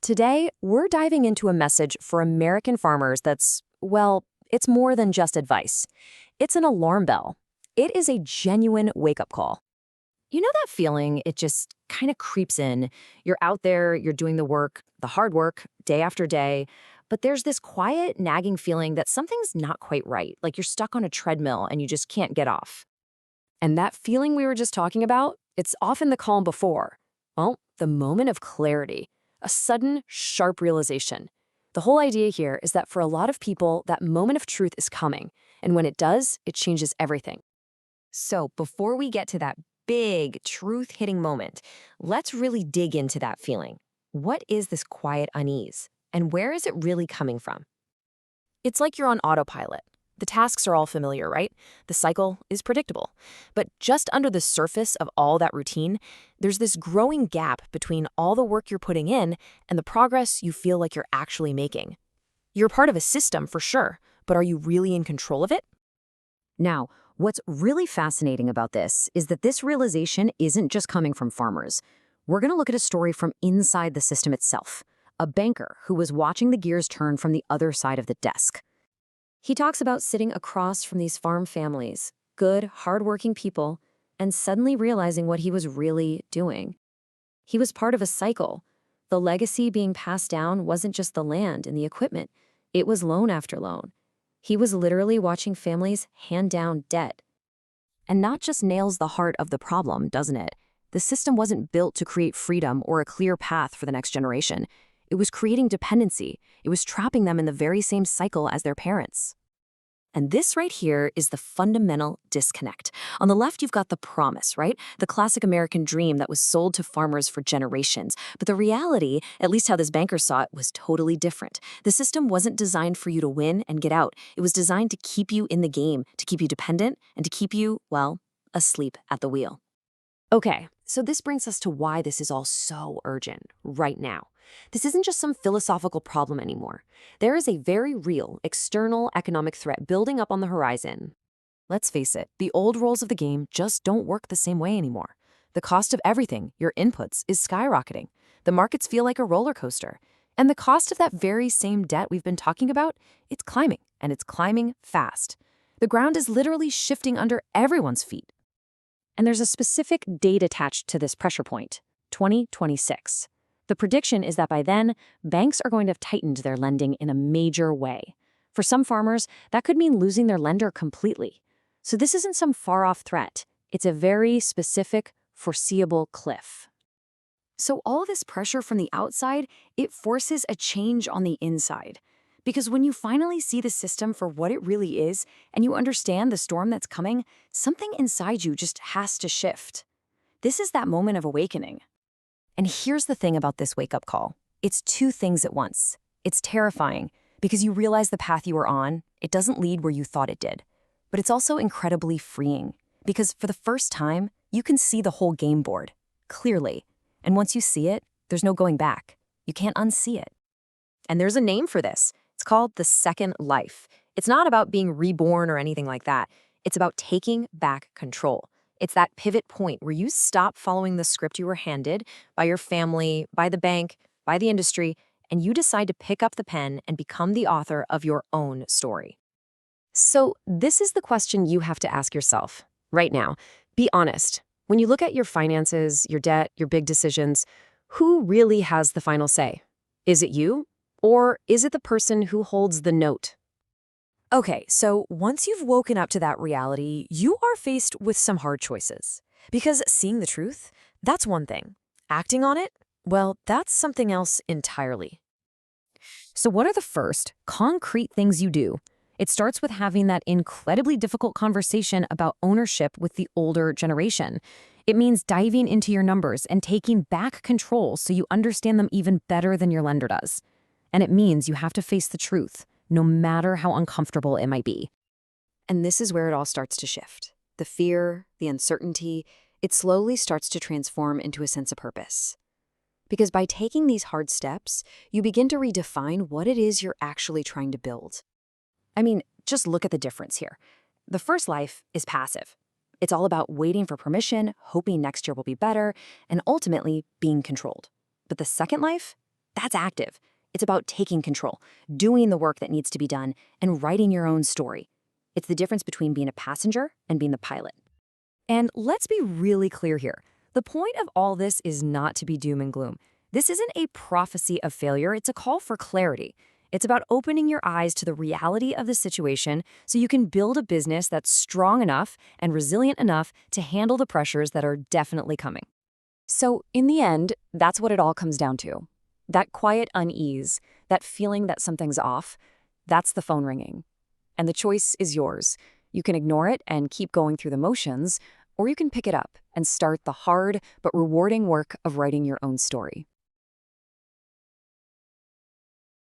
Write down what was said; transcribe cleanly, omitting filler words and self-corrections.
Today, we're diving into a message for American farmers that's, well, it's more than just advice. It's an alarm bell. It is a genuine wake-up call. You know that feeling? It just kind of creeps in. You're out there, you're doing the work, the hard work, day after day, but there's this quiet, nagging feeling that something's not quite right, like you're stuck on a treadmill and you just can't get off. And that feeling we were just talking about, it's often the calm before. Well, the moment of clarity, a sudden, sharp realization. The whole idea here is that for a lot of people, that moment of truth is coming, and when it does, it changes everything. So before we get to that big, truth-hitting moment, let's really dig into that feeling. What is this quiet unease, and where is it really coming from? It's like you're on autopilot. The tasks are all familiar, right? The cycle is predictable. But just under the surface of all that routine, there's this growing gap between all the work you're putting in and the progress you feel like you're actually making. You're part of a system for sure, but are you really in control of it? Now, what's really fascinating about this is that this realization isn't just coming from farmers. We're going to look at a story from inside the system itself, a banker who was watching the gears turn from the other side of the desk. He talks about sitting across from these farm families, good, hardworking people, and suddenly realizing what he was really doing. He was part of a cycle. The legacy being passed down wasn't just the land and the equipment. It was loan after loan. He was literally watching families hand down debt. And not just nails the heart of the problem, doesn't it? The system wasn't built to create freedom or a clear path for the next generation. It was creating dependency. It was trapping them in the very same cycle as their parents. And this right here is the fundamental disconnect. On the left, you've got the promise, right? The classic American dream that was sold to farmers for generations. But the reality, at least how this banker saw it, was totally different. The system wasn't designed for you to win and get out. It was designed to keep you in the game, to keep you dependent, and to keep you, well, asleep at the wheel. Okay, so this brings us to why this is all so urgent right now. This isn't just some philosophical problem anymore. There is a very real, external economic threat building up on the horizon. Let's face it, the old rules of the game just don't work the same way anymore. The cost of everything, your inputs, is skyrocketing. The markets feel like a roller coaster. And the cost of that very same debt we've been talking about, it's climbing, and it's climbing fast. The ground is literally shifting under everyone's feet. And there's a specific date attached to this pressure point, 2026. The prediction is that by then, banks are going to have tightened their lending in a major way. For some farmers, that could mean losing their lender completely. So this isn't some far-off threat. It's a very specific, foreseeable cliff. So all this pressure from the outside, it forces a change on the inside. Because when you finally see the system for what it really is, and you understand the storm that's coming, something inside you just has to shift. This is that moment of awakening. And here's the thing about this wake-up call. It's two things at once. It's terrifying because you realize the path you were on, it doesn't lead where you thought it did. But it's also incredibly freeing because for the first time, you can see the whole game board clearly. And once you see it, there's no going back. You can't unsee it. And there's a name for this. It's called the second life. It's not about being reborn or anything like that. It's about taking back control. It's that pivot point where you stop following the script you were handed by your family, by the bank, by the industry, and you decide to pick up the pen and become the author of your own story. So this is the question you have to ask yourself right now. Be honest. When you look at your finances, your debt, your big decisions, who really has the final say? Is it you? Or is it the person who holds the note? Okay, so once you've woken up to that reality, you are faced with some hard choices. Because seeing the truth, that's one thing. Acting on it, well, that's something else entirely. So what are the first concrete things you do? It starts with having that incredibly difficult conversation about ownership with the older generation. It means diving into your numbers and taking back control so you understand them even better than your lender does. And it means you have to face the truth, no matter how uncomfortable it might be. And this is where it all starts to shift. The fear, the uncertainty, it slowly starts to transform into a sense of purpose. Because by taking these hard steps, you begin to redefine what it is you're actually trying to build. I mean, just look at the difference here. The first life is passive. It's all about waiting for permission, hoping next year will be better, and ultimately being controlled. But the second life, That's active. It's about taking control, doing the work that needs to be done, and writing your own story. It's the difference between being a passenger and being the pilot. And let's be really clear here. The point of all this is not to be doom and gloom. This isn't a prophecy of failure, it's a call for clarity. It's about opening your eyes to the reality of the situation so you can build a business that's strong enough and resilient enough to handle the pressures that are definitely coming. So, in the end, that's what it all comes down to. That quiet unease, that feeling that something's off, that's the phone ringing. And the choice is yours. You can ignore it and keep going through the motions, or you can pick it up and start the hard but rewarding work of writing your own story.